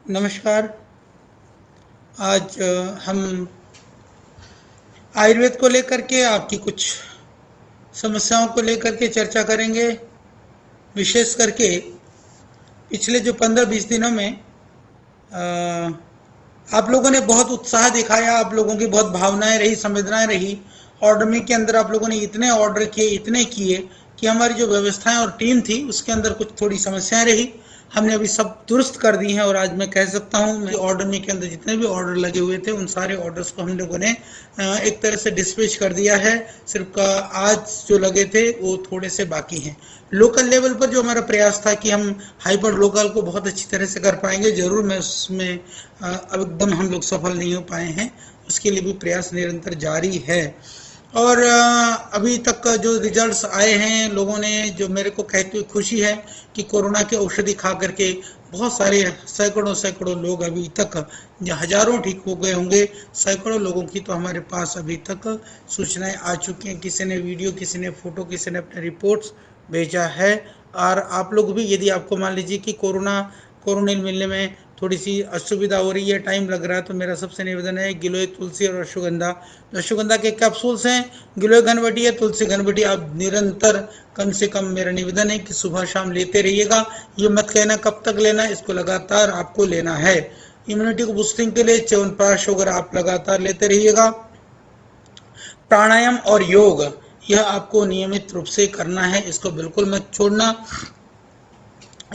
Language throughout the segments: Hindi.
नमस्कार। आज हम आयुर्वेद को लेकर के आपकी कुछ समस्याओं को लेकर के चर्चा करेंगे। विशेष करके पिछले जो 15-20 दिनों में आप लोगों ने बहुत उत्साह दिखाया, आप लोगों की बहुत भावनाएं रही, संवेदनाएं रही। ऑर्डर में के अंदर आप लोगों ने इतने ऑर्डर किए, इतने किए कि हमारी जो व्यवस्थाएं और टीम थी उसके अंदर कुछ थोड़ी समस्याएं रही। हमने अभी सब दुरुस्त कर दी हैं और आज मैं कह सकता हूं, मैं ऑर्डर में के अंदर जितने भी ऑर्डर लगे हुए थे उन सारे ऑर्डर्स को हम लोगों ने एक तरह से डिस्पैच कर दिया है। सिर्फ आज जो लगे थे वो थोड़े से बाकी हैं। लोकल लेवल पर जो हमारा प्रयास था कि हम हाइपर लोकल को बहुत अच्छी तरह से कर पाएंगे, जरूर मैं उसमें अब एकदम हम लोग सफल नहीं हो पाए हैं। उसके लिए भी प्रयास निरंतर जारी है। और अभी तक जो रिजल्ट्स आए हैं, लोगों ने जो मेरे को कहते हुए खुशी है कि कोरोना की औषधि खा करके बहुत सारे सैकड़ों लोग अभी तक, हजारों ठीक हो गए होंगे। सैकड़ों लोगों की तो हमारे पास अभी तक सूचनाएं आ चुकी हैं। किसी ने वीडियो, किसी ने फोटो, किसी ने अपने रिपोर्ट्स भेजा है। और आप लोग भी, यदि आपको मान लीजिए कि कोरोनिल मिलने में थोड़ी सी असुविधा हो रही है, टाइम लग रहा है, तो मेरा सबसे निवेदन है गिलोय, तुलसी और अश्वगंधा। जो अश्वगंधा के कैप्सूल्स हैं, गिलोय घनवटी है, तुलसी घनवटी, आप निरंतर कम से कम मेरा निवेदन है कि सुबह शाम लेते रहिएगा। ये मत कहना कब तक लेना, इसको लगातार आपको लेना है। इम्यूनिटी को बूस्टिंग के लिए च्यवनप्राश वगैरह आप लगातार लेते रहिएगा। प्राणायाम और योग, यह आपको नियमित रूप से करना है, इसको बिल्कुल मत छोड़ना।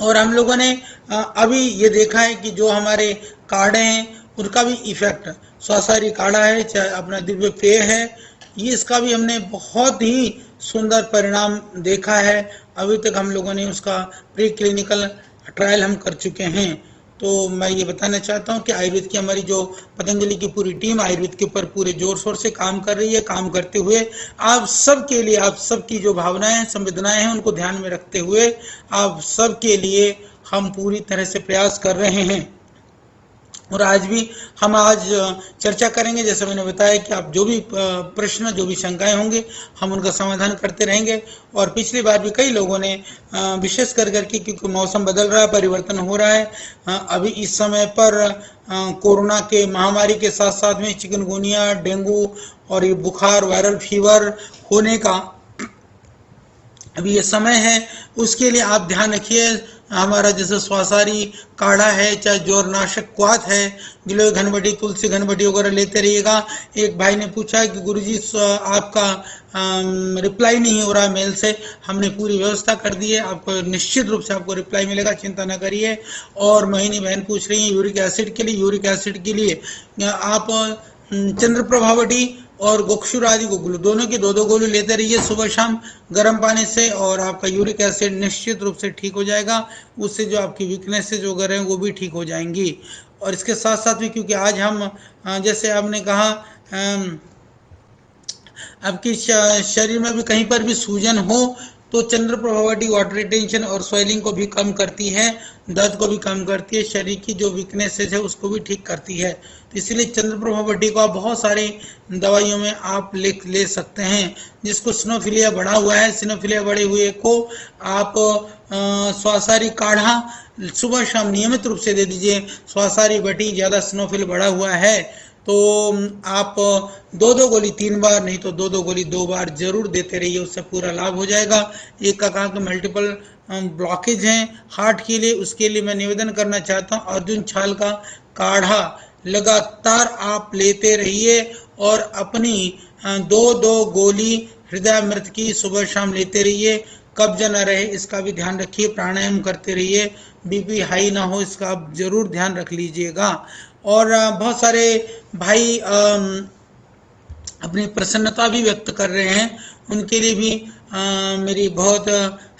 और हम लोगों ने अभी ये देखा है कि जो हमारे काढ़े हैं उनका भी इफेक्ट, स्वासारी काढ़ा है, चाहे अपना दिव्य पेय है, ये इसका भी हमने बहुत ही सुंदर परिणाम देखा है। अभी तक हम लोगों ने उसका प्री क्लिनिकल ट्रायल हम कर चुके हैं। तो मैं ये बताना चाहता हूँ कि आयुर्वेद की हमारी जो पतंजलि की पूरी टीम आयुर्वेद के ऊपर पूरे जोर शोर से काम कर रही है। काम करते हुए आप सब के लिए, आप सबकी जो भावनाएं, संवेदनाएं हैं, उनको ध्यान में रखते हुए आप सब के लिए हम पूरी तरह से प्रयास कर रहे हैं। और आज भी हम चर्चा करेंगे, जैसे मैंने बताया कि आप जो भी प्रश्न, जो भी शंकाएं होंगे, हम उनका समाधान करते रहेंगे। और पिछली बार भी कई लोगों ने विशेष कर करके, क्योंकि मौसम बदल रहा है, परिवर्तन हो रहा है, अभी इस समय पर कोरोना के महामारी के साथ साथ में चिकनगुनिया, डेंगू और ये बुखार, वायरल फीवर होने का अभी ये समय है। उसके लिए आप ध्यान रखिए। हमारा जैसे स्वासारी काढ़ा है, चाहे जोरनाशक क्वाथ है, गिलोय घनवटी, तुलसी घनवटी वगैरह लेते रहिएगा। एक भाई ने पूछा कि गुरुजी आपका रिप्लाई नहीं हो रहा मेल से। हमने पूरी व्यवस्था कर दी है, आपको निश्चित रूप से आपको रिप्लाई मिलेगा, चिंता न करिए। और मोहिनी बहन पूछ रही है यूरिक एसिड के लिए। यूरिक एसिड के लिए आप चंद्रप्रभावटी और गोक्षुर आदि गोगुल, दोनों की 2-2 गोली लेते रहिए सुबह शाम गर्म पानी से, और आपका यूरिक एसिड निश्चित रूप से ठीक हो जाएगा। उससे जो आपकी वीकनेसेस वगैरह हैं वो भी ठीक हो जाएंगी। और इसके साथ साथ भी, क्योंकि आज हम जैसे आपने कहा, आपकी शरीर में भी कहीं पर भी सूजन हो तो चंद्रप्रभावटी वाटर रिटेंशन और स्वेलिंग को भी कम करती है, दर्द को भी कम करती है, शरीर की जो वीकनेसेस है उसको भी ठीक करती है। तो इसलिए चंद्रप्रभावटी को आप बहुत सारी दवाइयों में आप ले सकते हैं। जिसको सिनोफिलिया बढ़ा हुआ है, सिनोफिलिया बढ़े हुए को आप स्वासारी काढ़ा सुबह शाम नियमित रूप से दे दीजिए। स्वासारी बटी, ज्यादा सिनोफिल बढ़ा हुआ है तो आप 2-2 गोली 3 बार, नहीं तो 2-2 गोली 2 बार जरूर देते रहिए, उससे पूरा लाभ हो जाएगा। एक का कहा कि मल्टीपल ब्लॉकेज हैं हार्ट के लिए, उसके लिए मैं निवेदन करना चाहता हूँ अर्जुन छाल का काढ़ा लगातार आप लेते रहिए। और अपनी 2-2 गोली हृदयामृत की सुबह शाम लेते रहिए। कब्ज न रहे इसका भी ध्यान रखिए। प्राणायाम करते रहिए, बीपी हाई ना हो इसका आप जरूर ध्यान रख लीजिएगा। और बहुत सारे भाई अपनी प्रसन्नता भी व्यक्त कर रहे हैं, उनके लिए भी मेरी बहुत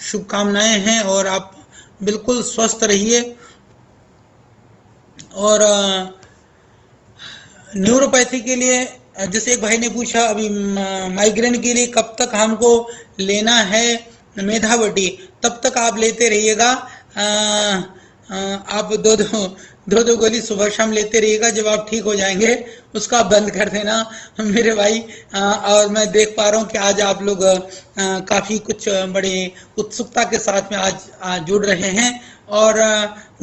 शुभकामनाएं हैं। और आप बिल्कुल स्वस्थ रहिए। और न्यूरोपैथी के लिए, जैसे एक भाई ने पूछा अभी माइग्रेन के लिए कब तक हमको लेना है मेधावटी, तब तक आप लेते रहिएगा। आप 2-2 गोली सुबह शाम लेते रहिएगा। जब आप ठीक हो जाएंगे उसका बंद कर देना मेरे भाई। और मैं देख पा रहा हूँ कि आज आप लोग काफ़ी कुछ बड़े उत्सुकता के साथ में आज जुड़ रहे हैं। और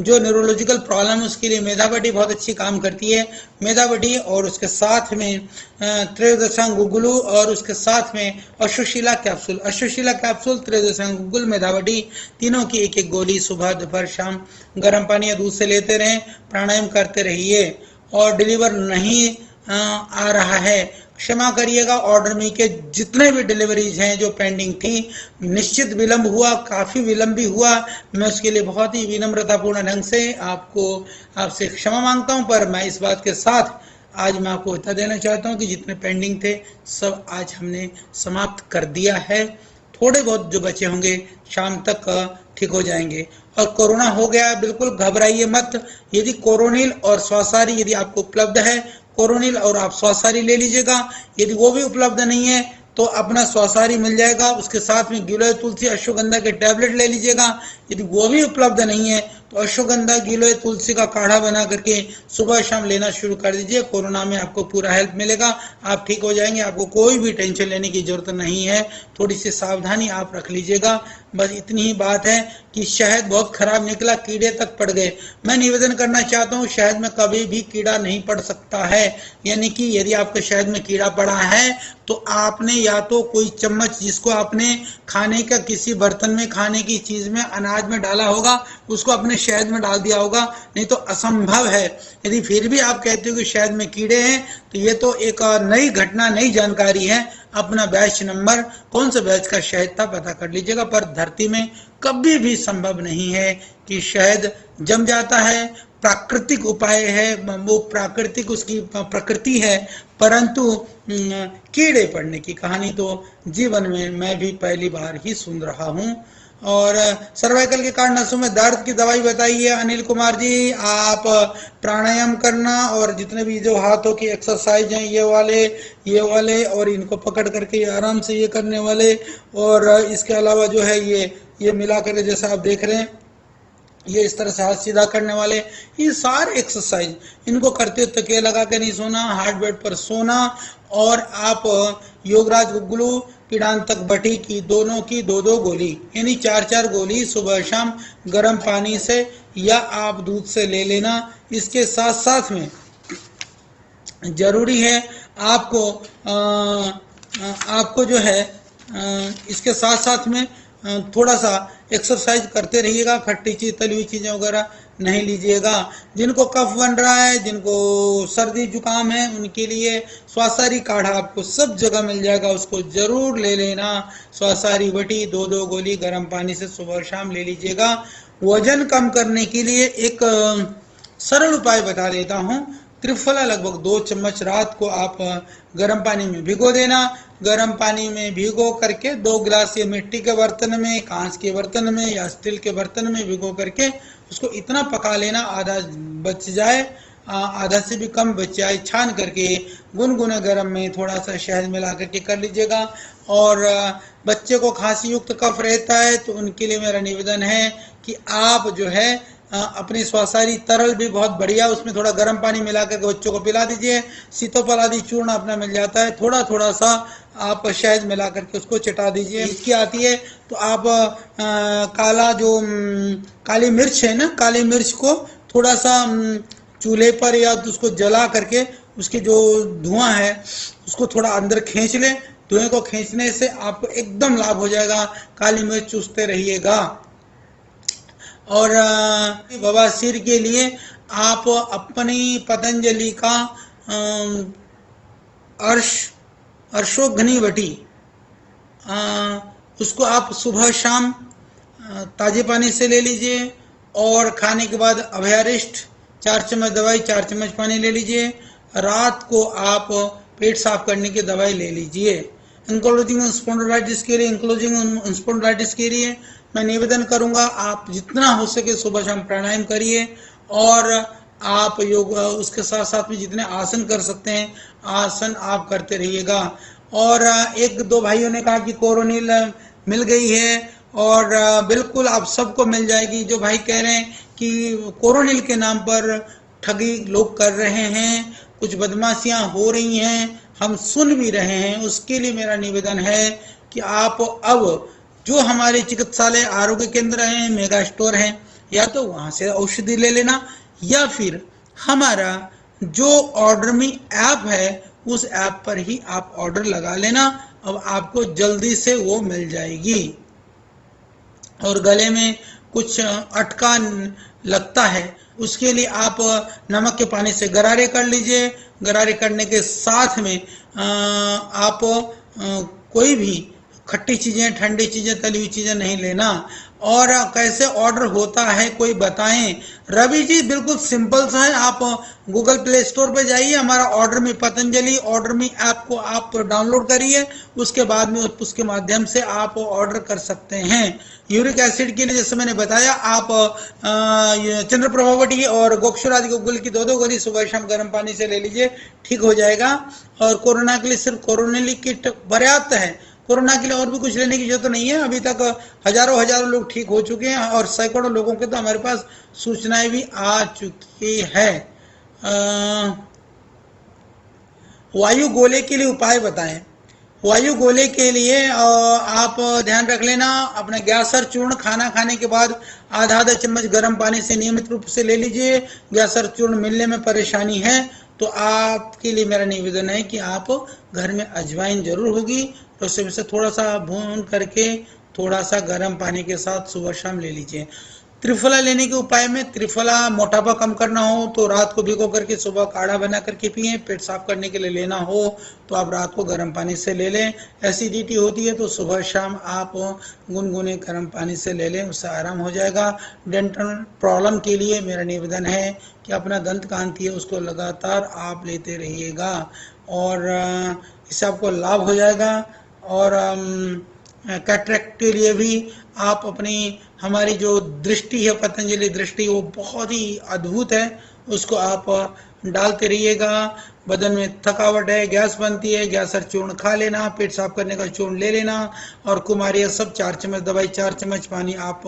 जो न्यूरोलॉजिकल प्रॉब्लम उसके लिए मेधावटी बहुत अच्छी काम करती है। मेधावटी और उसके साथ में त्रयोदशांग गुगुलू और उसके साथ में अश्वशिला कैप्सूल त्रयोदशांग गुगुल मेधावटी, तीनों की एक एक गोली सुबह दोपहर शाम गर्म पानी या दूध से लेते रहें। प्राणायाम करते रहिए। और डिलीवर नहीं आ रहा है, क्षमा करिएगा। ऑर्डर में के जितने भी डिलीवरीज हैं जो पेंडिंग थी, निश्चित विलंब हुआ, काफ़ी विलंब भी हुआ। मैं उसके लिए बहुत ही विनम्रतापूर्ण ढंग से आपसे क्षमा मांगता हूं। पर मैं इस बात के साथ आज मैं आपको बता देना चाहता हूं कि जितने पेंडिंग थे सब आज हमने समाप्त कर दिया है। थोड़े बहुत जो बचे होंगे शाम तक ठीक हो जाएंगे। और कोरोना हो गया, बिल्कुल घबराइए मत। यदि कोरोनिल और स्वासारी यदि आपको उपलब्ध है, कोरोनिल और आप स्वासारी ले लीजिएगा। यदि वो भी उपलब्ध नहीं है तो अपना स्वासारी मिल जाएगा, उसके साथ में गिलोय तुलसी अश्वगंधा के टैबलेट ले लीजिएगा। यदि वो भी उपलब्ध नहीं है तो अश्वगंधा गिलोय तुलसी का काढ़ा बना करके सुबह शाम लेना शुरू कर दीजिए। कोरोना में आपको पूरा हेल्प मिलेगा, आप ठीक हो जाएंगे। आपको कोई भी टेंशन लेने की जरूरत नहीं है। थोड़ी सी सावधानी आप रख लीजिएगा, बस इतनी ही बात है। कि शहद बहुत खराब निकला, कीड़े तक पड़ गए। मैं निवेदन करना चाहता हूँ, शहद में कभी भी कीड़ा नहीं पड़ सकता है। यानी कि यदि आपके शहद में कीड़ा पड़ा है तो आपने या तो कोई चम्मच जिसको आपने खाने का किसी बर्तन में, खाने की चीज में, अनाज में डाला होगा, उसको अपने शहद में डाल दिया होगा, नहीं तो असंभव है। यदि फिर भी आप कहते हो कि शहद में कीड़े हैं तो ये तो एक नई घटना, नई जानकारी है। अपना बैच नंबर, कौन सा बैच का शहद था, पता कर लीजिएगा। पर धरती में कभी भी संभव नहीं है कि शहद जम जाता है। प्राकृतिक उपाय है, वो प्राकृतिक उसकी प्रकृति है। परंतु कीड़े पड़ने की कहानी तो जीवन में मैं भी पहली बार ही सुन रहा हूँ। और सर्वाइकल के कारण नसों में दर्द की दवाई बताइए अनिल कुमार जी। आप प्राणायाम करना और जितने भी जो हाथों की एक्सरसाइज हैं, ये वाले और इनको पकड़ करके आराम से ये करने वाले, और इसके अलावा जो है ये मिला करके जैसा आप देख रहे हैं, ये इस तरह से हाथ सीधा करने वाले, ये सारे एक्सरसाइज इनको करते तकिया लगा के नहीं सोना, हार्ड बेड पर सोना। और आप योगराज गुगलू पीड़ांतक बटी की दोनों की 2-2 गोली, यानी 4-4 गोली सुबह शाम गर्म पानी से या आप दूध से ले लेना। इसके साथ साथ में जरूरी है आपको जो है इसके साथ साथ में थोड़ा सा एक्सरसाइज करते रहिएगा। खट्टी चीज, तली हुई चीजें वगैरह नहीं लीजिएगा। जिनको कफ बन रहा है, जिनको सर्दी जुकाम है, उनके लिए स्वासारी काढ़ा आपको सब जगह मिल जाएगा, उसको जरूर ले लेना। स्वासारी बटी 2-2 गोली गर्म पानी से सुबह और शाम ले लीजिएगा। वजन कम करने के लिए एक सरल उपाय बता देता हूँ। त्रिफला लगभग 2 चम्मच रात को आप गर्म पानी में भिगो देना। गर्म पानी में भिगो करके 2 गिलास ये मिट्टी के बर्तन में, कांच के बर्तन में या स्टील के बर्तन में भिगो करके उसको इतना पका लेना आधा बच जाए, आधा से भी कम बच जाए। छान करके गुनगुने गर्म में थोड़ा सा शहद मिला करके कर लीजिएगा। और बच्चे को खांसी युक्त कफ रहता है तो उनके लिए मेरा निवेदन है कि आप जो है अपनी स्वासारी तरल भी बहुत बढ़िया, उसमें थोड़ा गर्म पानी मिला करके बच्चों को पिला दीजिए। सीतोफल आदि चूर्ण अपना मिल जाता है, थोड़ा थोड़ा सा आप शहद मिला करके उसको चटा दीजिए। इसकी आती है तो आप काली मिर्च है ना, काली मिर्च को थोड़ा सा चूल्हे पर या उसको जला करके उसकी जो धुआं है उसको थोड़ा अंदर खींच ले। धुएं को खींचने से आपको एकदम लाभ हो जाएगा। काली मिर्च चूसते रहिएगा। और बवासीर के लिए आप अपनी पतंजलि का अर्शोघनी वटी, उसको आप सुबह शाम ताजे पानी से ले लीजिए। और खाने के बाद अभयारिष्ट 4 चम्मच दवाई, 4 चम्मच पानी ले लीजिए। रात को आप पेट साफ करने की दवाई ले लीजिए। इंक्लूडिंग स्पॉन्डिलाइटिस के लिए मैं निवेदन करूंगा आप जितना हो सके सुबह शाम प्राणायाम करिए। और आप योग, उसके साथ साथ में जितने आसन कर सकते हैं आसन आप करते रहिएगा। और 1-2 भाइयों ने कहा कि कोरोनिल मिल गई है, और बिल्कुल आप सबको मिल जाएगी। जो भाई कह रहे हैं कि कोरोनिल के नाम पर ठगी लोग कर रहे हैं, कुछ बदमाशियां हो रही हैं, हम सुन भी रहे हैं, उसके लिए मेरा निवेदन है कि आप अब जो हमारे चिकित्सालय आरोग्य केंद्र हैं, मेगा स्टोर हैं, या तो वहां से औषधि ले लेना, या फिर हमारा जो ऑर्डर मी ऐप है उस ऐप पर ही आप ऑर्डर लगा लेना। अब आपको जल्दी से वो मिल जाएगी। और गले में कुछ अटका लगता है, उसके लिए आप नमक के पानी से गरारे कर लीजिए। गरारे करने के साथ में आप कोई भी खट्टी चीजें, ठंडी चीजें, तली हुई चीजें नहीं लेना। और कैसे ऑर्डर होता है कोई बताएं। रवि जी बिल्कुल सिंपल सा है, आप गूगल प्ले स्टोर पे जाइए, हमारा ऑर्डर मी पतंजलि ऑर्डर मी ऐप को आप डाउनलोड करिए, उसके बाद में उसके माध्यम से आप ऑर्डर कर सकते हैं। यूरिक एसिड के लिए जैसे मैंने बताया, आप चंद्रप्रभावटी और गोक्षुर आदि गुग्गुल की 2-2 गोली सुबह शाम गर्म पानी से ले लीजिए, ठीक हो जाएगा। और कोरोना के लिए सिर्फ कोरोनिल किट पर्याप्त है, कोरोना के लिए और भी कुछ लेने की जरूरत नहीं है। अभी तक हजारों लोग ठीक हो चुके हैं और सैकड़ों लोगों के तो हमारे पास सूचनाएं भी आ चुकी है। वायु गोले के लिए उपाय बताएं। वायु गोले के लिए आप ध्यान रख लेना, अपना ग्यासर चूर्ण खाना खाने के बाद आधा चम्मच गर्म पानी से नियमित रूप से ले लीजिए। ग्यासर चूर्ण मिलने में परेशानी है तो आपके लिए मेरा निवेदन है कि आप घर में अजवाइन जरूर होगी, तो उसे थोड़ा सा भून करके थोड़ा सा गर्म पानी के साथ सुबह शाम ले लीजिए। त्रिफला लेने के उपाय में, त्रिफला मोटापा कम करना हो तो रात को भिगो करके सुबह काढ़ा बना करके पिए। पेट साफ करने के लिए लेना हो तो आप रात को गर्म पानी से ले लें। एसिडिटी होती है तो सुबह शाम आप गुनगुने गर्म पानी से ले लें, उससे आराम हो जाएगा। डेंटल प्रॉब्लम के लिए मेरा निवेदन है कि अपना दंत कांति है उसको लगातार आप लेते रहिएगा और इससे आपको लाभ हो जाएगा। और कैटरेक्ट के लिए भी आप अपनी हमारी जो दृष्टि है, पतंजलि दृष्टि, वो बहुत ही अद्भुत है, उसको आप डालते रहिएगा। बदन में थकावट है, गैस बनती है, गैसर चूर्ण खा लेना, पेट साफ करने का चूर्ण ले लेना और कुमारिया सब 4 चम्मच दवाई, 4 चम्मच पानी आप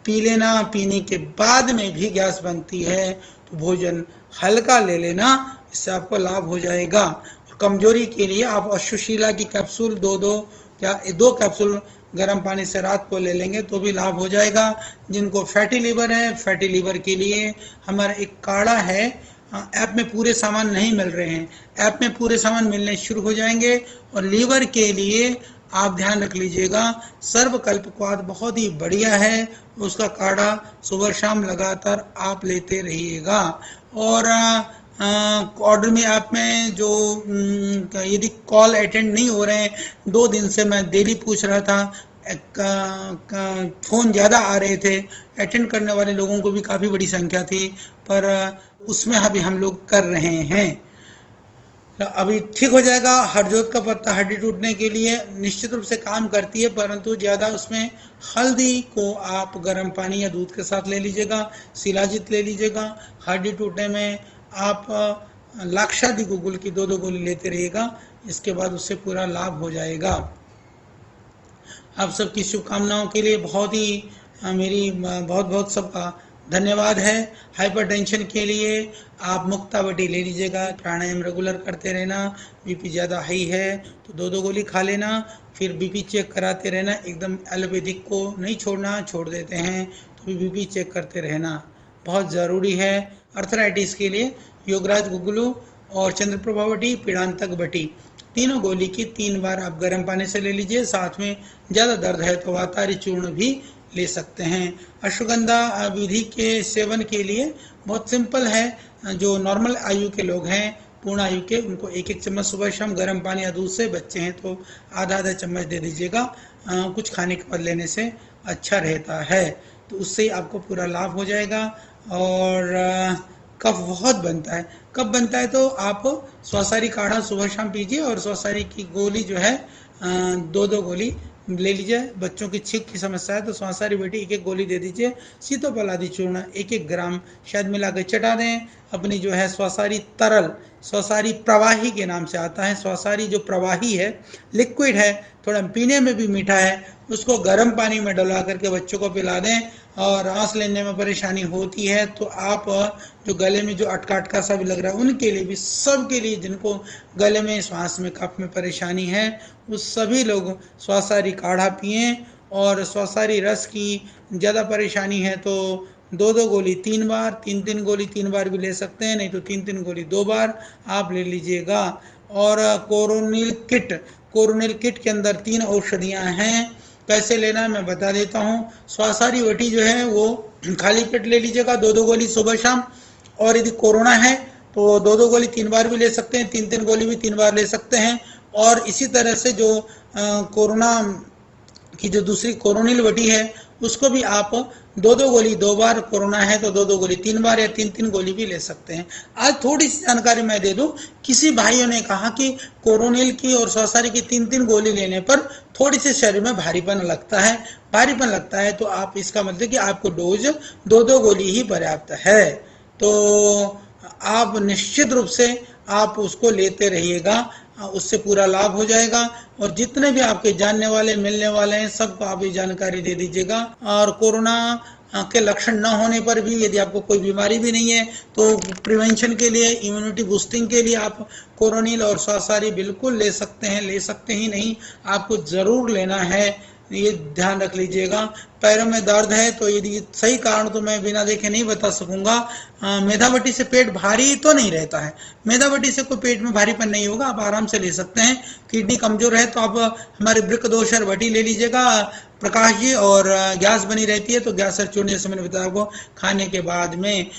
पी लेना। पीने के बाद में भी गैस बनती है तो भोजन हल्का ले लेना, इससे आपको लाभ हो जाएगा। कमजोरी के लिए आप अश्वशीला की कैप्सूल 2 कैप्सूल गर्म पानी से रात को ले लेंगे तो भी लाभ हो जाएगा। जिनको फैटी लीवर है, फैटी लीवर के लिए हमारा एक काढ़ा है, ऐप में पूरे सामान नहीं मिल रहे हैं, ऐप में पूरे सामान मिलने शुरू हो जाएंगे। और लीवर के लिए आप ध्यान रख लीजिएगा, सर्वकल्पक्वाथ बहुत ही बढ़िया है, उसका काढ़ा सुबह शाम लगातार आप लेते रहिएगा। और ऑर्डर में ऐप में जो यदि कॉल अटेंड नहीं हो रहे हैं, 2 दिन से मैं डेली पूछ रहा था, फोन ज्यादा आ रहे थे, अटेंड करने वाले लोगों को भी काफी बड़ी संख्या थी, पर उसमें अभी हम लोग कर रहे हैं। अभी ठीक हो जाएगा। हरजोत का पत्ता हड्डी टूटने के लिए निश्चित रूप से काम करती है, परंतु ज्यादा उसमें हल्दी को आप गर्म पानी या दूध के साथ ले लीजिएगा, शिलाजित ले लीजिएगा। हड्डी टूटने में आप लाक्षादि गुग्गुल की 2-2 गोली लेते रहिएगा, इसके बाद उससे पूरा लाभ हो जाएगा। आप सबकी शुभकामनाओं के लिए मेरी बहुत बहुत सबका धन्यवाद है। हाइपरटेंशन के लिए आप मुक्तावटी ले लीजिएगा, प्राणायाम रेगुलर करते रहना। बीपी ज़्यादा हाई है तो 2-2 गोली खा लेना, फिर बीपी चेक कराते रहना, एकदम एलोपैथिक को नहीं छोड़ना, छोड़ देते हैं तो भी बीपी चेक करते रहना, बहुत ज़रूरी है। अर्थराइटिस के लिए योगराज गुग्गुलू और चंद्रप्रभावटी पीड़ांतक बटी, तीनों गोली की 3 बार आप गर्म पानी से ले लीजिए। साथ में ज़्यादा दर्द है तो वातारी चूर्ण भी ले सकते हैं। अश्वगंधा विधि के सेवन के लिए बहुत सिंपल है, जो नॉर्मल आयु के लोग हैं, पूर्ण आयु के, उनको 1-1 चम्मच सुबह शाम गर्म पानी या दूध से, बच्चे हैं तो आधा चम्मच दे दीजिएगा। कुछ खाने के बाद लेने से अच्छा रहता है, तो उससे आपको पूरा लाभ हो जाएगा। और कफ बहुत बनता है, कफ बनता है तो आप स्वसारी काढ़ा सुबह शाम पीजिए और स्वसारी की गोली जो है 2-2 गोली ले लीजिए। बच्चों की छींक की समस्या है तो स्वासारी बेटी 1-1 गोली दे दीजिए। सीतोफल आदि चूर्ण 1-1 ग्राम शहद मिलाकर चटा दें। अपनी जो है स्वसारी तरल, स्वसारी प्रवाही के नाम से आता है, स्वसारी जो प्रवाही है, लिक्विड है, थोड़ा पीने में भी मीठा है, उसको गर्म पानी में डला करके बच्चों को पिला दें और सांस लेने में परेशानी होती है, तो आप जो गले में जो अटका अटका सा भी लग रहा है, उनके लिए भी, सबके लिए जिनको गले में सांस में कफ में परेशानी है, उस सभी लोग स्वासारी काढ़ा पिएं। और स्वासारी रस की ज़्यादा परेशानी है तो 2-2 गोली 3 बार, 3-3 गोली 3 बार भी ले सकते हैं, नहीं तो 3-3 गोली 2 बार आप ले लीजिएगा। और कोरोनिल किट के अंदर 3 औषधियाँ हैं। कैसे लेना है मैं बता देता हूँ। स्वासारी वटी जो है वो खाली पेट ले लीजिएगा, 2-2 गोली सुबह शाम। और यदि कोरोना है तो 2-2 गोली 3 बार भी ले सकते हैं, 3-3 गोली भी 3 बार ले सकते हैं। और इसी तरह से जो कोरोना की जो दूसरी कोरोनिल वटी है, उसको भी आप 2-2 गोली 2 बार, कोरोना है तो 2-2 गोली 3 बार या 3-3 गोली भी ले सकते हैं। आज थोड़ी सी जानकारी मैं दे दूं, किसी भाइयों ने कहा कि कोरोनिल की और स्वासारी की 3-3 गोली लेने पर थोड़ी सी शरीर में भारीपन लगता है, तो आप इसका मतलब कि आपको डोज 2-2 गोली ही पर्याप्त है। तो आप निश्चित रूप से आप उसको लेते रहिएगा, उससे पूरा लाभ हो जाएगा। और जितने भी आपके जानने वाले मिलने वाले हैं, सबको आप ये जानकारी दे दीजिएगा। और कोरोना के लक्षण न होने पर भी, यदि आपको कोई बीमारी भी नहीं है, तो प्रिवेंशन के लिए, इम्यूनिटी बूस्टिंग के लिए आप कोरोनिल और स्वासारी बिल्कुल ले सकते हैं। ले सकते ही नहीं, आपको जरूर लेना है, ये ध्यान रख लीजिएगा। पैरों में दर्द है तो यदि सही कारण तो मैं बिना देखे नहीं बता सकूंगा। मेधावटी से पेट भारी तो नहीं रहता है, मेधावटी से कोई पेट में भारीपन नहीं होगा, आप आराम से ले सकते हैं। किडनी कमजोर है तो आप हमारे वृक्कदोषर वटी ले लीजिएगा प्रकाश जी, और गैस बनी रहती है तो गैस सर चूर्ण, जैसे मैंने बताया आपको, खाने के बाद में।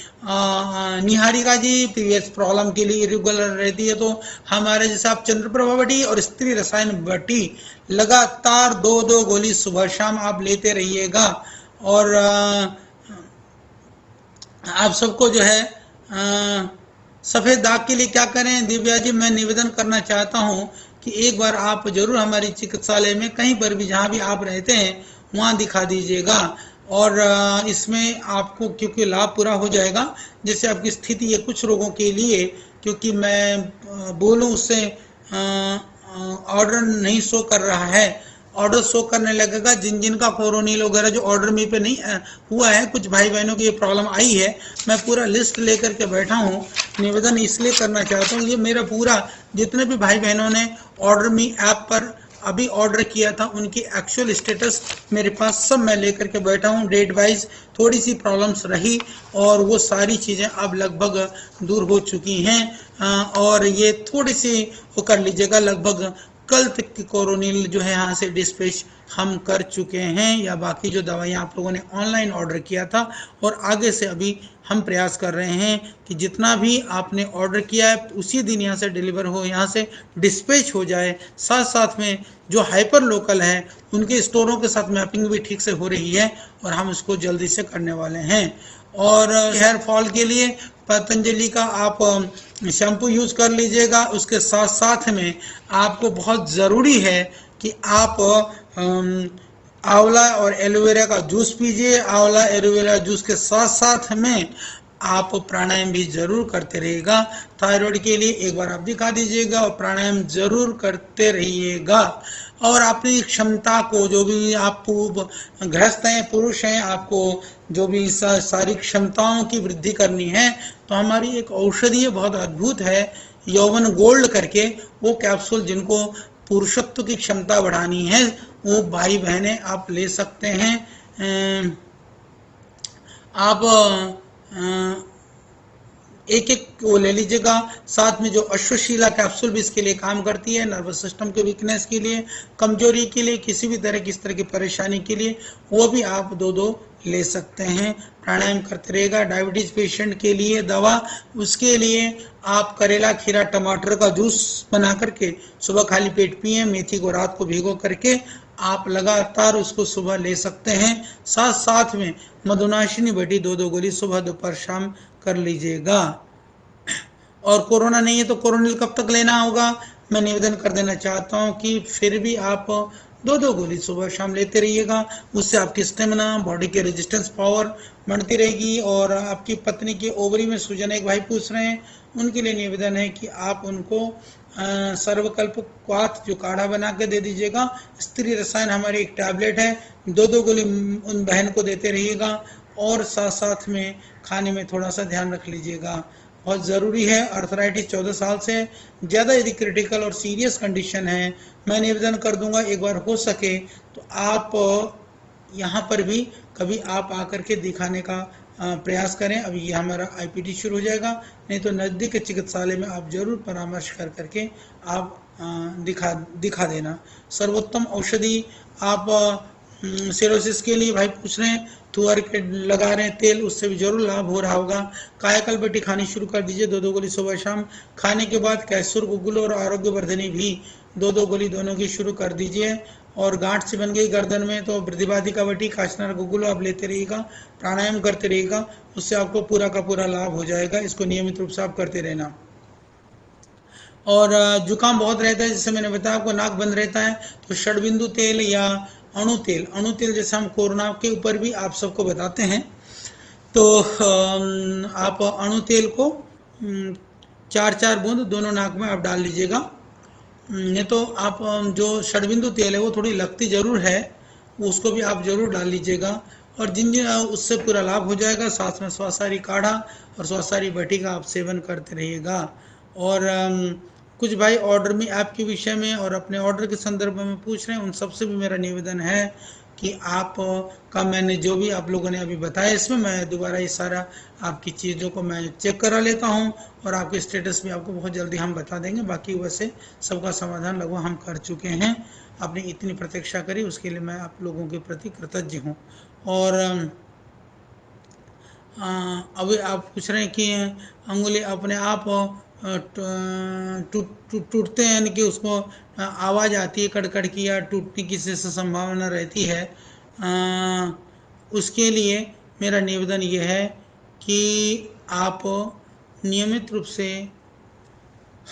निहारिका जी, पीरियड्स प्रॉब्लम के लिए रेगुलर रहती है तो हमारे जैसे आप चंद्रप्रभा वटी और स्त्री रसायन वटी लगातार 2-2 गोली सुबह शाम आप लेते रहिएगा। और आप सबको जो है सफेद दाग के लिए क्या करें दिव्या जी, मैं निवेदन करना चाहता हूं कि एक बार आप जरूर हमारी चिकित्सालय में कहीं पर भी जहां भी आप रहते हैं वहां दिखा दीजिएगा। और इसमें आपको क्योंकि लाभ पूरा हो जाएगा, जैसे आपकी स्थिति है कुछ रोगों के लिए, क्योंकि मैं बोलूं उससे ऑर्डर नहीं शो कर रहा है, ऑर्डर शो करने लगेगा जिन जिनका कोरोनिल वगैरह जो ऑर्डर में पे नहीं हुआ है। कुछ भाई बहनों की ये प्रॉब्लम आई है, मैं पूरा लिस्ट लेकर के बैठा हूँ। निवेदन इसलिए करना चाहता हूँ, ये मेरा पूरा जितने भी भाई बहनों ने ऑर्डर मी ऐप पर अभी ऑर्डर किया था, उनकी एक्चुअल स्टेटस मेरे पास सब मैं लेकर के बैठा हूँ। डेट वाइज थोड़ी सी प्रॉब्लम्स रही और वो सारी चीज़ें अब लगभग दूर हो चुकी हैं। और ये थोड़ी सी वो कर लीजिएगा, लगभग कल तक की कोरोनिल जो है यहाँ से डिस्पैच हम कर चुके हैं, या बाकी जो दवाइयाँ आप लोगों ने ऑनलाइन ऑर्डर किया था, और आगे से अभी हम प्रयास कर रहे हैं कि जितना भी आपने ऑर्डर किया है उसी दिन यहाँ से डिलीवर हो, यहाँ से डिस्पैच हो जाए। साथ साथ में जो हाइपर लोकल है उनके स्टोरों के साथ मैपिंग भी ठीक से हो रही है और हम उसको जल्दी से करने वाले हैं। और हेयर फॉल के लिए पतंजलि का आप शैम्पू यूज कर लीजिएगा। उसके साथ साथ में आपको बहुत ज़रूरी है कि आप आंवला और एलोवेरा का जूस पीजिए। आंवला एलोवेरा जूस के साथ साथ में आप प्राणायाम भी जरूर करते रहिएगा। थायराइड के लिए एक बार आप दिखा दीजिएगा और प्राणायाम जरूर करते रहिएगा। और अपनी क्षमता को, जो भी आप गृहस्थ हैं, पुरुष हैं, आपको जो भी सारी क्षमताओं की वृद्धि करनी है तो हमारी एक औषधि बहुत अद्भुत है, यौवन गोल्ड करके, वो कैप्सूल जिनको पुरुषत्व की क्षमता बढ़ानी है वो भाई बहनें आप ले सकते हैं। आप एक एक वो ले लीजिएगा। साथ में जो अश्वशीला कैप्सूल भी इसके लिए काम करती है, नर्वस सिस्टम के वीकनेस के लिए, कमजोरी के लिए, किसी भी तरह की इस तरह की परेशानी के लिए, वो भी आप 2-2 ले सकते हैं। प्राणायाम करते रहेगा। डायबिटीज पेशेंट के लिए दवा, उसके लिए आप करेला, खीरा, टमाटर का जूस बना करके सुबह खाली पेट पिए। मेथी को रात को भिगो करके आप लगातार उसको सुबह ले सकते हैं। साथ साथ में मधुनाशिनी वटी 2-2 गोली सुबह दोपहर शाम कर लीजिएगा। और कोरोना नहीं है तो कोरोनिल कब तक लेना होगा, मैं निवेदन कर देना चाहता हूं कि फिर भी आप 2-2 गोली सुबह शाम लेते रहिएगा। उससे आपकी स्टेमिना, बॉडी के रेजिस्टेंस पावर बढ़ती रहेगी। और आपकी पत्नी की ओवरी में सूजन, एक भाई पूछ रहे हैं, उनके लिए निवेदन है कि आप उनको सर्वकल्प क्वाथ जो काढ़ा बना के दे दीजिएगा। स्त्री रसायन हमारी एक टैबलेट है, 2-2 गोली उन बहन को देते रहिएगा। और साथ साथ में खाने में थोड़ा सा ध्यान रख लीजिएगा, बहुत ज़रूरी है। अर्थराइटिस 14 साल से ज़्यादा यदि क्रिटिकल और सीरियस कंडीशन है, मैं निवेदन कर दूंगा एक बार हो सके तो आप यहाँ पर भी कभी आप आकर के दिखाने का प्रयास करें। अभी ये हमारा आईपीटी शुरू हो जाएगा, नहीं तो नज़दीक के चिकित्सालय में आप जरूर परामर्श कर करके आप दिखा देना। सर्वोत्तम औषधि आप सिरोसिस के लिए भाई पूछ रहे हैं, तुअर के लगा रहे हैं तेल, उससे भी जरूर लाभ हो रहा होगा। कायाकल्प खानी शुरू कर दीजिए, 2-2 गोली सुबह शाम। खाने के बाद कैसुर गुग्गुल और आरोग्य वर्धनी भी 2-2 गोली दोनों की शुरू कर दीजिए। और गांठ से बन गई गर्दन में तो वृद्धिवादी वटी काशनार गुग्गुल आप लेते रहिएगा, प्राणायाम करते रहिएगा, उससे आपको पूरा का पूरा लाभ हो जाएगा। इसको नियमित रूप से आप करते रहना। और जुकाम बहुत रहता है, जैसे मैंने बताया आपको, नाक बंद रहता है, तो षडबिंदु तेल या अणु तेल जैसे हम कोरोना के ऊपर भी आप सबको बताते हैं, तो आप अणु तेल को 4-4 बूंद दोनों नाक में आप डाल लीजिएगा। नहीं तो आप जो षडबिंदु तेल है वो थोड़ी लगती जरूर है, उसको भी आप जरूर डाल लीजिएगा। और जिन जिन उससे पूरा लाभ हो जाएगा। साथ में स्वासारी काढ़ा और स्वासारी बटी का आप सेवन करते रहिएगा। और कुछ भाई ऑर्डर में ऐप के विषय में और अपने ऑर्डर के संदर्भ में पूछ रहे हैं, उन सबसे भी मेरा निवेदन है कि आप का मैंने जो भी आप लोगों ने अभी बताया, इसमें मैं दोबारा ये सारा आपकी चीज़ों को मैं चेक करा लेता हूँ और आपके स्टेटस भी आपको बहुत जल्दी हम बता देंगे। बाकी वैसे सबका समाधान लगभग हम कर चुके हैं। आपने इतनी प्रतीक्षा करी उसके लिए मैं आप लोगों के प्रति कृतज्ञ हूँ। और अभी आप पूछ रहे हैं कि अंगुली अपने आप टूटते हैं, यानी कि उसको आवाज़ आती है कड़कड़ की या टूटने की से संभावना रहती है। उसके लिए मेरा निवेदन ये है कि आप नियमित रूप से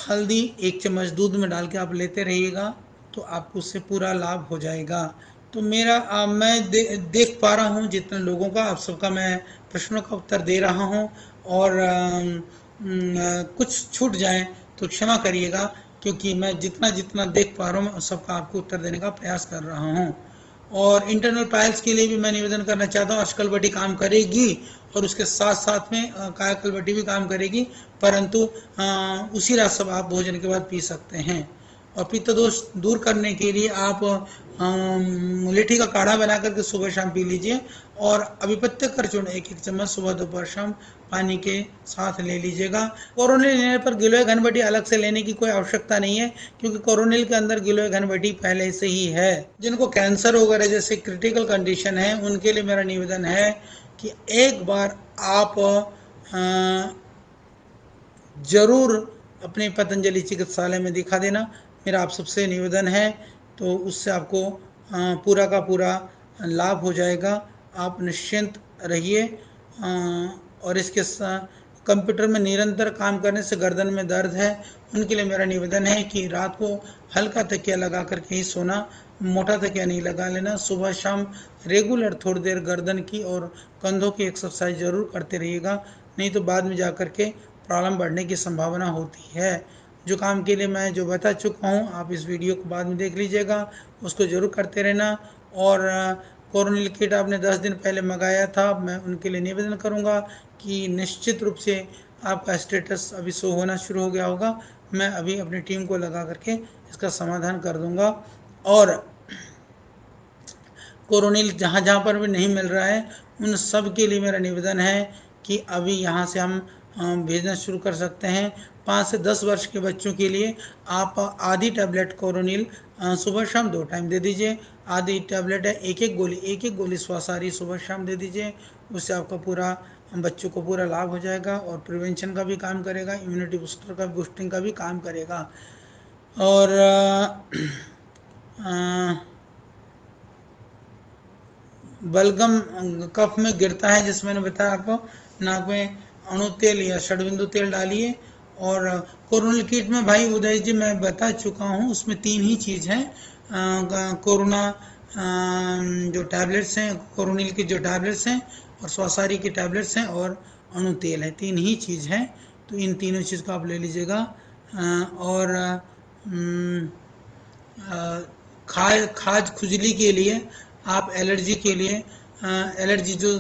हल्दी 1 चम्मच दूध में डाल के आप लेते रहिएगा, तो आपको उससे पूरा लाभ हो जाएगा। तो मेरा मैं देख पा रहा हूँ जितने लोगों का, आप सबका मैं प्रश्नों का उत्तर दे रहा हूँ। और कुछ छूट जाए तो क्षमा करिएगा, क्योंकि मैं जितना जितना देख पा रहा हूँ सबका आपको उत्तर देने का प्रयास कर रहा हूँ। और इंटरनल पाइल्स के लिए भी मैं निवेदन करना चाहता हूँ, अष्कलवटी काम करेगी और उसके साथ साथ में कायाकल्पटी भी काम करेगी, परंतु उसी रात सब आप भोजन के बाद पी सकते हैं। और पित्त दोष दूर करने के लिए आप मुलेठी का काढ़ा बना करके सुबह शाम पी लीजिए। और अभिपत्य कर चूर्ण 1-1 चम्मच सुबह दोपहर शाम पानी के साथ ले लीजिएगा। कोरोनिल लेने पर गिलोय घनबटी अलग से लेने की कोई आवश्यकता नहीं है, क्योंकि कोरोनिल के अंदर गिलोय घनबटी पहले से ही है। जिनको कैंसर वगैरह जैसे क्रिटिकल कंडीशन है उनके लिए मेरा निवेदन है कि एक बार आप जरूर अपने पतंजलि चिकित्सालय में दिखा देना, मेरा आप सबसे निवेदन है। तो उससे आपको पूरा का पूरा लाभ हो जाएगा, आप निश्चिंत रहिए। और इसके कंप्यूटर में निरंतर काम करने से गर्दन में दर्द है, उनके लिए मेरा निवेदन है कि रात को हल्का तकिया लगा करके ही सोना, मोटा तकिया नहीं लगा लेना। सुबह शाम रेगुलर थोड़ी देर गर्दन की और कंधों की एक्सरसाइज जरूर करते रहिएगा, नहीं तो बाद में जा कर के प्रॉब्लम बढ़ने की संभावना होती है। जुकाम के लिए मैं जो बता चुका हूँ, आप इस वीडियो को बाद में देख लीजिएगा, उसको जरूर करते रहना। और कोरोनिल किट आपने 10 दिन पहले मंगाया था, मैं उनके लिए निवेदन करूँगा कि निश्चित रूप से आपका स्टेटस अभी शो होना शुरू हो गया होगा। मैं अभी अपनी टीम को लगा करके इसका समाधान कर दूंगा। और कोरोनिल जहाँ जहाँ पर भी नहीं मिल रहा है उन सब के लिए मेरा निवेदन है कि अभी यहाँ से हम भेजना शुरू कर सकते हैं। 5 से 10 वर्ष के बच्चों के लिए आप आधी टैबलेट कोरोनिल सुबह शाम 2 टाइम दे दीजिए। आधी टैबलेट है, एक एक गोली स्वासारी सुबह शाम दे दीजिए। उससे आपका पूरा बच्चों को पूरा लाभ हो जाएगा और प्रिवेंशन का भी काम करेगा, इम्यूनिटी बूस्टर का बूस्टिंग का भी काम करेगा। और बलगम कफ में गिरता है, जिसमें मैंने बताया आपको, नाक में अणु तेल या षडबिंदु तेल डालिए। और कोरोनिल किट में भाई उदय जी मैं बता चुका हूँ, उसमें 3 ही चीज़ हैं। कोरोना जो टैबलेट्स हैं, कोरोनिल की जो टैबलेट्स हैं, और स्वासारी की टैबलेट्स हैं, और अणु तेल है, 3 ही चीज़ हैं। तो इन तीनों चीज़ को आप ले लीजिएगा। और खाज खुजली के लिए आप एलर्जी के लिए एलर्जी जो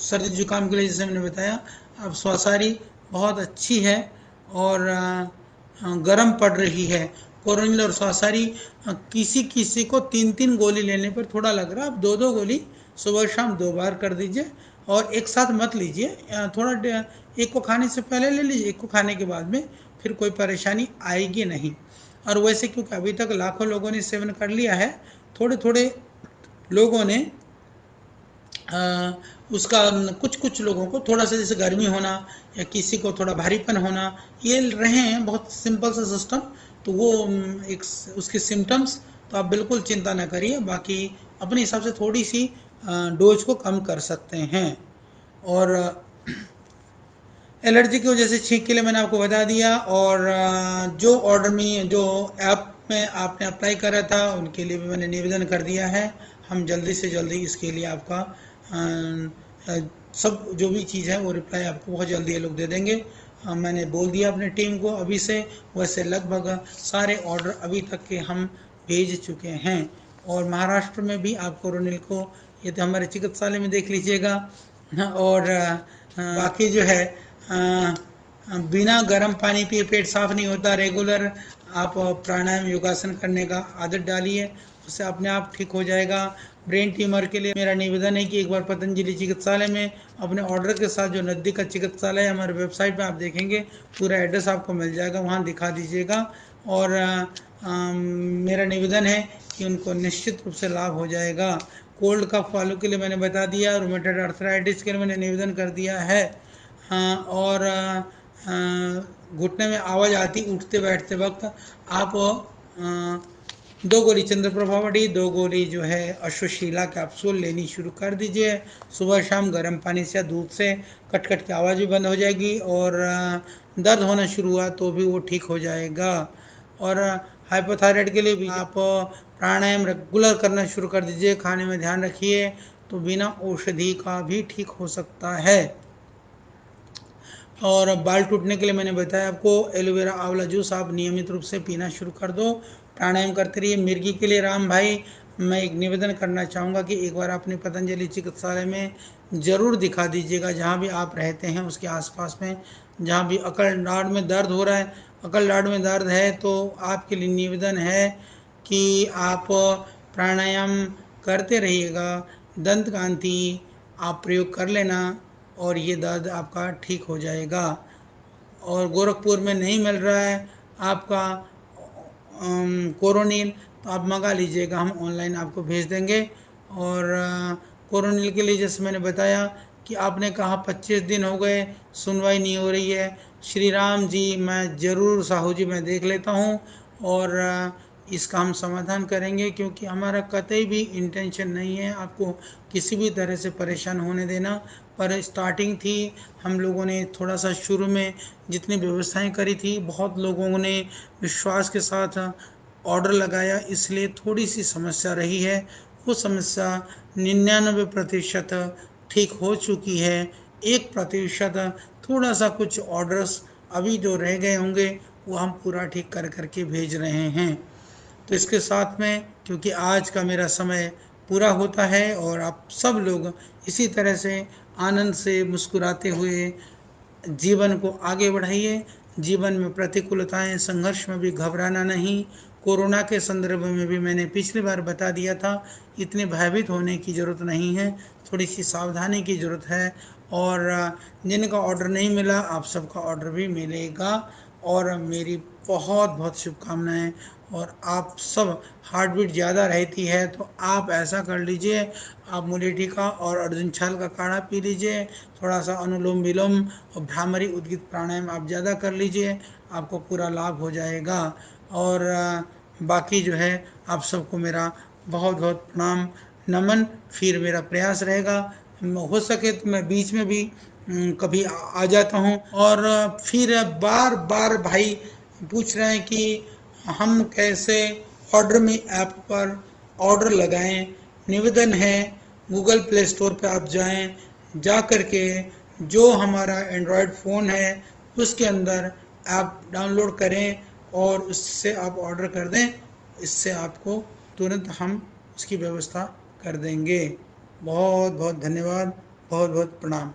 सर्दी जुकाम के लिए जैसे मैंने बताया, अब स्वासारी बहुत अच्छी है और गर्म पड़ रही है। कोरोनिल और स्वासारी किसी किसी को 3-3 गोली लेने पर थोड़ा लग रहा है, आप 2-2 गोली सुबह शाम 2 बार कर दीजिए और एक साथ मत लीजिए। थोड़ा एक को खाने से पहले ले लीजिए, एक को खाने के बाद में, फिर कोई परेशानी आएगी नहीं। और वैसे क्योंकि अभी तक लाखों लोगों ने सेवन कर लिया है, थोड़े थोड़े लोगों ने उसका कुछ कुछ लोगों को थोड़ा सा जैसे गर्मी होना या किसी को थोड़ा भारीपन होना, ये रहे हैं, बहुत सिंपल सा सिस्टम। तो वो एक उसके सिम्टम्स, तो आप बिल्कुल चिंता ना करिए। बाकी अपने हिसाब से थोड़ी सी डोज को कम कर सकते हैं। और एलर्जी की वजह से छींक के लिए मैंने आपको बता दिया। और जो ऑर्डर में जो ऐप में आपने अप्लाई करा था उनके लिए भी मैंने निवेदन कर दिया है। हम जल्दी से जल्दी इसके लिए आपका सब जो भी चीज़ है वो रिप्लाई आपको बहुत जल्दी ये लोग दे देंगे। मैंने बोल दिया अपने टीम को अभी से। वैसे लगभग सारे ऑर्डर अभी तक के हम भेज चुके हैं। और महाराष्ट्र में भी आप कोरोनिल को ये तो हमारे चिकित्सालय में देख लीजिएगा। और बाकी जो है बिना गर्म पानी पिए पेट साफ नहीं होता। रेगुलर आप प्राणायाम योगासन करने का आदत डालिए, उससे अपने आप ठीक हो जाएगा। ब्रेन ट्यूमर के लिए मेरा निवेदन है कि एक बार पतंजलि चिकित्सालय में अपने ऑर्डर के साथ, जो नज़दीक का चिकित्सालय है हमारे वेबसाइट पे आप देखेंगे, पूरा एड्रेस आपको मिल जाएगा, वहाँ दिखा दीजिएगा। और मेरा निवेदन है कि उनको निश्चित रूप से लाभ हो जाएगा। कोल्ड कफ वालों के लिए मैंने बता दिया, रूमेटॉइड अर्थराइटिस के लिए मैंने निवेदन कर दिया है। और घुटने में आवाज़ आती उठते बैठते वक्त, आप 2 गोली चंद्रप्रभावड़ी, 2 गोली जो है अश्वशीला कैप्सूल लेनी शुरू कर दीजिए। सुबह शाम गर्म पानी से या दूध से कट कट की आवाज़ भी बंद हो जाएगी और दर्द होना शुरू हुआ तो भी वो ठीक हो जाएगा। और हाइपोथायराइड के लिए भी आप प्राणायाम रेगुलर करना शुरू कर दीजिए। खाने में ध्यान रखिए, तो बिना औषधि का भी ठीक हो सकता है। और बाल टूटने के लिए मैंने बताया आपको, एलोवेरा आंवला जूस आप नियमित रूप से पीना शुरू कर दो। प्राणायाम करते रहिए। मिर्गी के लिए राम भाई, मैं एक निवेदन करना चाहूँगा कि एक बार अपने पतंजलि चिकित्सालय में ज़रूर दिखा दीजिएगा, जहाँ भी आप रहते हैं उसके आसपास में। जहाँ भी अकल दाढ़ में दर्द हो रहा है, अकल दाढ़ में दर्द है, तो आपके लिए निवेदन है कि आप प्राणायाम करते रहिएगा। दंत कांति आप प्रयोग कर लेना और ये दर्द आपका ठीक हो जाएगा। और गोरखपुर में नहीं मिल रहा है आपका कोरोनिल, तो आप मंगा लीजिएगा, हम ऑनलाइन आपको भेज देंगे। और कोरोनिल के लिए जैसे मैंने बताया कि आपने कहा 25 दिन हो गए सुनवाई नहीं हो रही है। श्री राम जी, मैं ज़रूर साहू जी मैं देख लेता हूँ और इसका हम समाधान करेंगे, क्योंकि हमारा कतई भी इंटेंशन नहीं है आपको किसी भी तरह से परेशान होने देना। पर स्टार्टिंग थी, हम लोगों ने थोड़ा सा शुरू में जितनी व्यवस्थाएं करी थी, बहुत लोगों ने विश्वास के साथ ऑर्डर लगाया, इसलिए थोड़ी सी समस्या रही है। वो समस्या 99% ठीक हो चुकी है। 1% थोड़ा सा कुछ ऑर्डर्स अभी जो रह गए होंगे वो हम पूरा ठीक कर करके भेज रहे हैं। तो इसके साथ में, क्योंकि आज का मेरा समय पूरा होता है और आप सब लोग इसी तरह से आनंद से मुस्कुराते हुए जीवन को आगे बढ़ाइए। जीवन में प्रतिकूलताएं, संघर्ष में भी घबराना नहीं। कोरोना के संदर्भ में भी मैंने पिछली बार बता दिया था, इतने भयभीत होने की ज़रूरत नहीं है, थोड़ी सी सावधानी की ज़रूरत है। और जिनका ऑर्डर नहीं मिला, आप सबका ऑर्डर भी मिलेगा। और मेरी बहुत बहुत शुभकामनाएं। और आप सब, हार्ट बीट ज़्यादा रहती है तो आप ऐसा कर लीजिए, आप मुलेठी का और अर्जुन छाल का काढ़ा पी लीजिए, थोड़ा सा अनुलोम विलोम और भ्रामरी उद्गित प्राणायाम आप ज़्यादा कर लीजिए, आपको पूरा लाभ हो जाएगा। और बाकी जो है आप सबको मेरा बहुत बहुत प्रणाम नमन। फिर मेरा प्रयास रहेगा, हो सके तो मैं बीच में भी कभी आ जाता हूँ। और फिर बार बार भाई पूछ रहे हैं कि हम कैसे ऑर्डर में ऐप पर ऑर्डर लगाएं। निवेदन है, गूगल प्ले स्टोर पे आप जाएं, जा करके जो हमारा एंड्रॉयड फ़ोन है उसके अंदर ऐप डाउनलोड करें और उससे आप ऑर्डर कर दें। इससे आपको तुरंत हम उसकी व्यवस्था कर देंगे। बहुत बहुत धन्यवाद, बहुत बहुत प्रणाम।